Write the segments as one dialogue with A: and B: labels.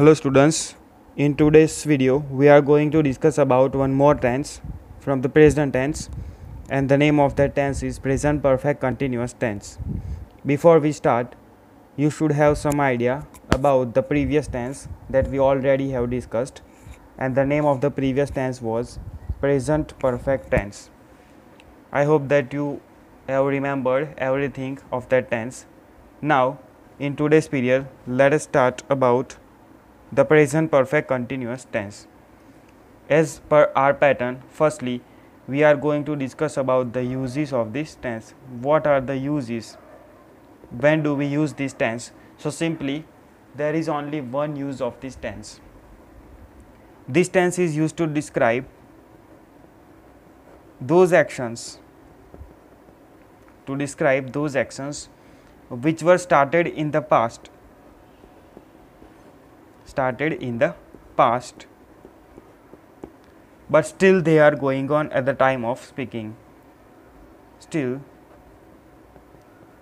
A: Hello students, in today's video we are going to discuss about one more tense from the present tense, and the name of that tense is present perfect continuous tense. Before we start, you should have some idea about the previous tense that we already have discussed, and the name of the previous tense was present perfect tense. I hope that you have remembered everything of that tense. Now in today's period, let us start about the present perfect continuous tense. As per our pattern, firstly we are going to discuss about the uses of this tense. What are the uses? When do we use this tense? So simply there is only one use of this tense. This tense is used to describe those actions which were started in the past but still they are going on at the time of speaking. Still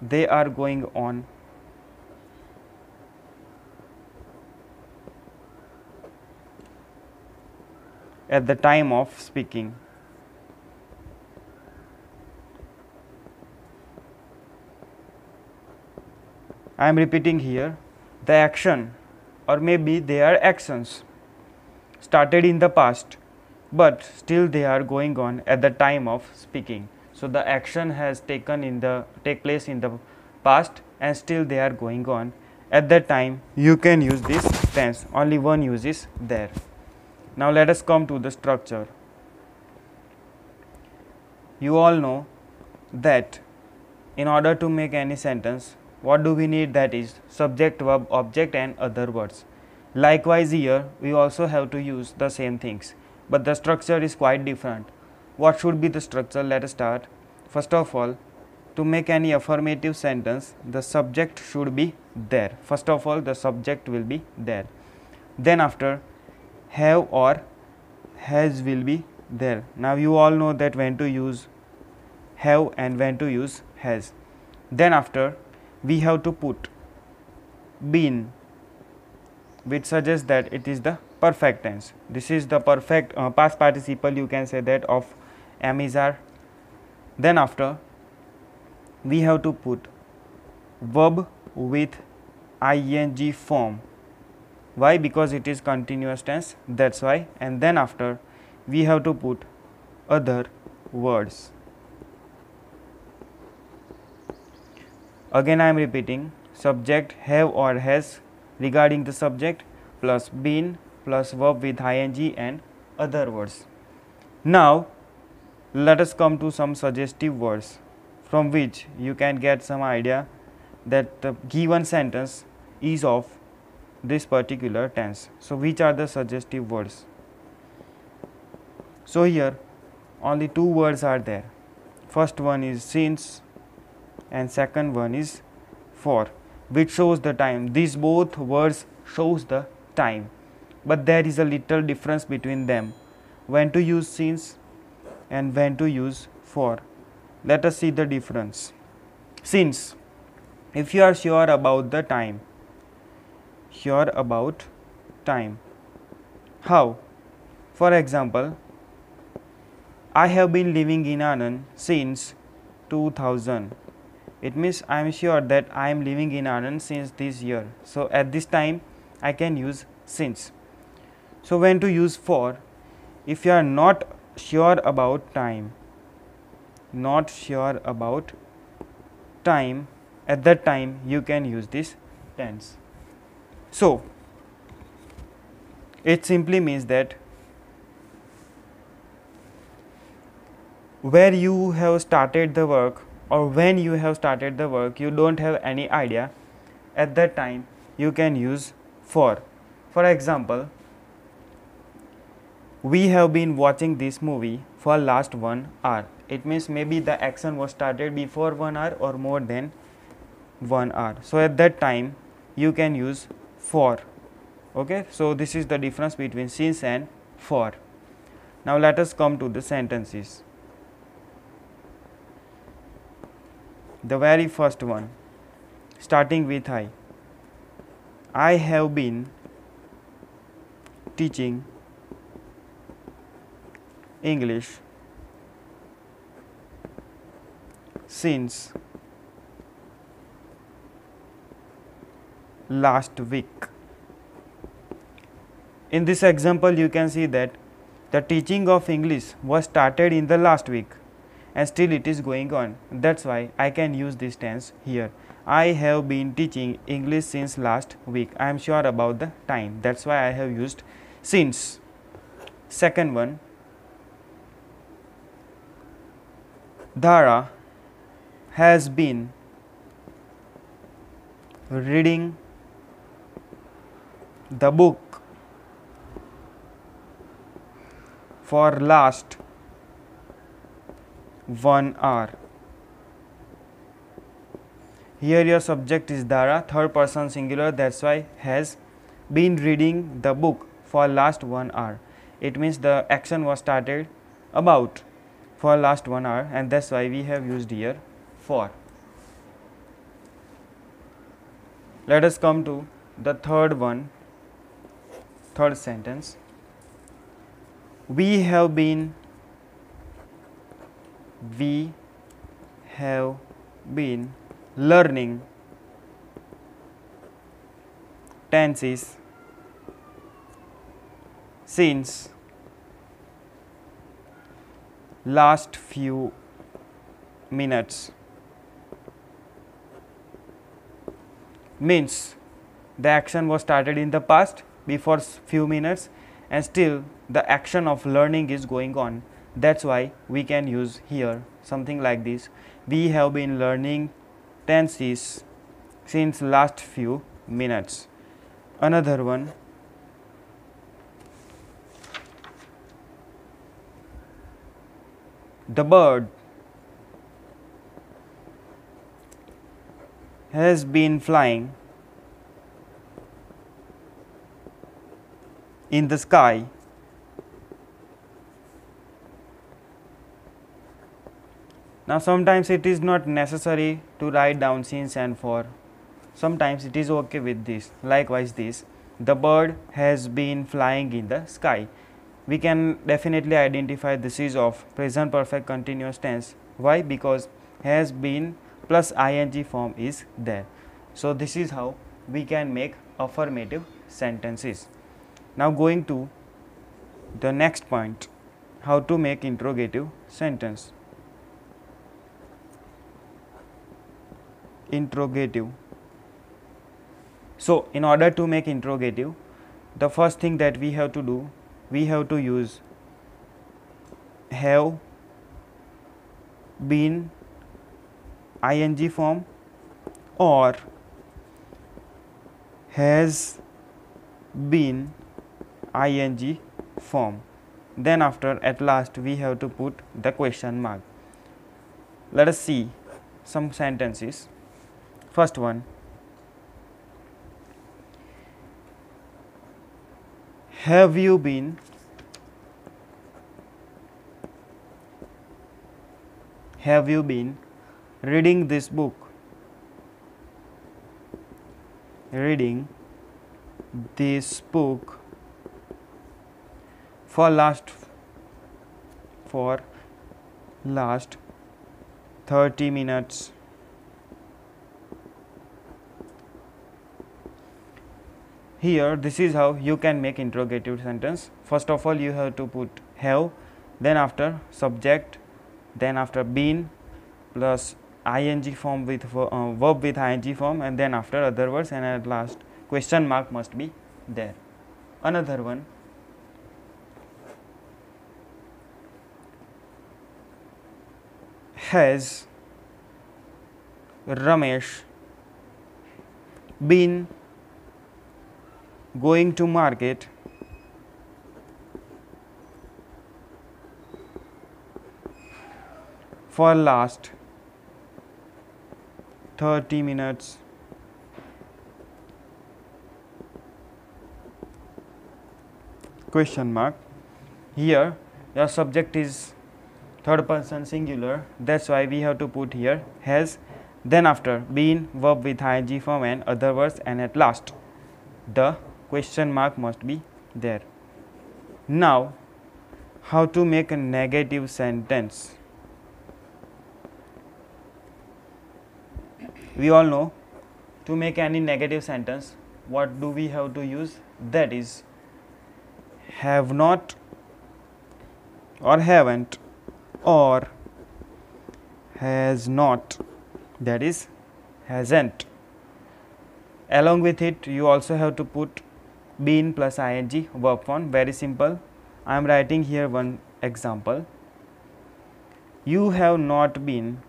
A: they are going on at the time of speaking. I am repeating here, the action or maybe they are actions started in the past but still they are going on at the time of speaking. So the action has take place in the past and still they are going on at that time. You can use this tense. Only one use is there. Now let us come to the structure. You all know that in order to make any sentence, what do we need? That is subject, verb, object and other words. Likewise here we also have to use the same things, but the structure is quite different. What should be the structure? Let us start. First of all, to make any affirmative sentence, the subject should be there. First of all, the subject will be there. Then after, have or has will be there. Now you all know that when to use have and when to use has. Then after, we have to put been, which suggests that it is the perfect tense. This is the perfect past participle, you can say that, of am, is, are. Then after, we have to put verb with ing form. Why? Because it is continuous tense, that's why. And then after, we have to put other words. Again I am repeating, subject have or has regarding the subject plus been plus verb with ing and other words. Now let us come to some suggestive words from which you can get some idea that the given sentence is of this particular tense. So which are the suggestive words? So here only two words are there. First one is since and second one is for, which shows the time. These both words shows the time, but there is a little difference between them, when to use since and when to use for. Let us see the difference. Since, if you are sure about the time, how? For example, I have been living in Anand since 2000. It means I am sure that I am living in Anand since this year. So at this time I can use since. So when to use for? If you are not sure about time, at that time you can use this tense. So it simply means that where you have started the work or when you have started the work, you don't have any idea, at that time you can use for. For example, we have been watching this movie for last 1 hour. It means maybe the action was started before 1 hour or more than 1 hour. So at that time you can use for. Okay, so this is the difference between since and for. Now let us come to the sentences. The very first one, starting with I have been teaching English since last week. In this example, you can see that the teaching of English was started in the last week and still it is going on. That's why I can use this tense here. I have been teaching English since last week. I am sure about the time. That's why I have used since. Second one, Dhara has been reading the book for last 1 hour. Here your subject is Dhara, third person singular, that's why has been reading the book for last 1 hour. It means the action was started about for last 1 hour, and that's why we have used here for. Let us come to the third one, third sentence. We have been learning tenses since last few minutes. Means the action was started in the past before few minutes and still the action of learning is going on. That's why we can use here something like this. We have been learning tenses since last few minutes. Another one, the bird has been flying in the sky now. Sometimes it is not necessary to write down since and for. Sometimes it is okay with this. Likewise this, the bird has been flying in the sky. We can definitely identify this is of present perfect continuous tense. Why? Because has been plus ing form is there. So this is how we can make affirmative sentences. Now going to the next point, how to make interrogative sentence. Interrogative. So in order to make interrogative, the first thing that we have to do, we have to use have been ing form or has been ing form. Then after at last we have to put the question mark. Let us see some sentences. First one, have you been reading this book? Reading this book for last 30 minutes. Here this is how you can make interrogative sentence. First of all you have to put have, then after subject, then after been plus ing form with verb with ing form, and then after other words, and at last question mark must be there. Another one, has Ramesh been going to market for last 30 minutes? Question mark. Here your subject is third person singular, that's why we have to put here has, then after been verb with ing form and other words, and at last the question mark must be there. Now, how to make a negative sentence? We all know, to make any negative sentence, what do we have to use? That is have not or haven't or has not, that is hasn't. Along with it, you also have to put been plus ing verb form. Very simple. I am writing here one example. You have not been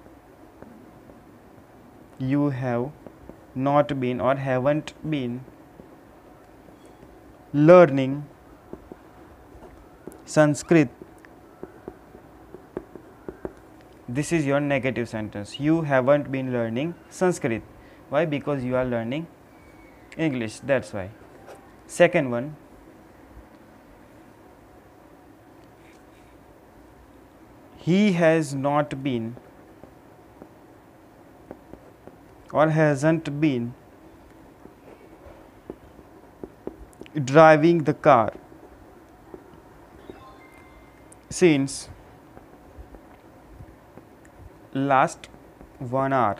A: or haven't been learning Sanskrit. This is your negative sentence. You haven't been learning Sanskrit. Why? Because you are learning English, that's why. Second one, he has not been or hasn't been driving the car since last 1 hour.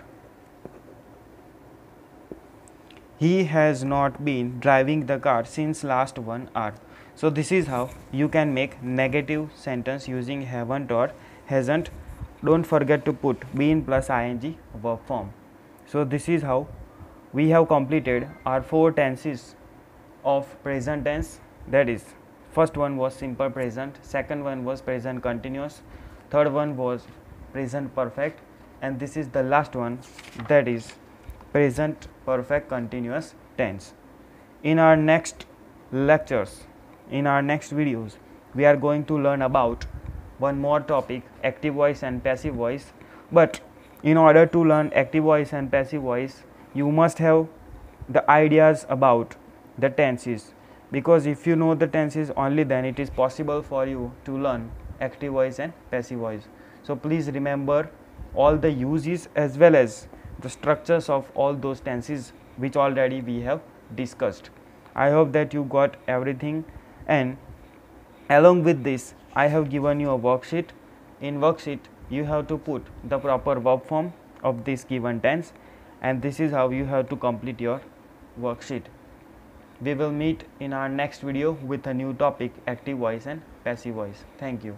A: He has not been driving the car since last 1 hour. So this is how you can make negative sentence using haven't or hasn't. Don't forget to put been plus ing verb form. So this is how we have completed our 4 tenses of present tense. That is, first one was simple present, second one was present continuous, third one was present perfect, and this is the last one, that is present perfect continuous tense. In our next lectures, in our next videos, we are going to learn about one more topic, active voice and passive voice. But in order to learn active voice and passive voice, you must have the ideas about the tenses, because if you know the tenses, only then it is possible for you to learn active voice and passive voice. So please remember all the uses as well as the structures of all those tenses which already we have discussed. I hope that you got everything, and along with this I have given you a worksheet. In worksheet you have to put the proper verb form of this given tense, and this is how you have to complete your worksheet. We will meet in our next video with a new topic, active voice and passive voice. Thank you.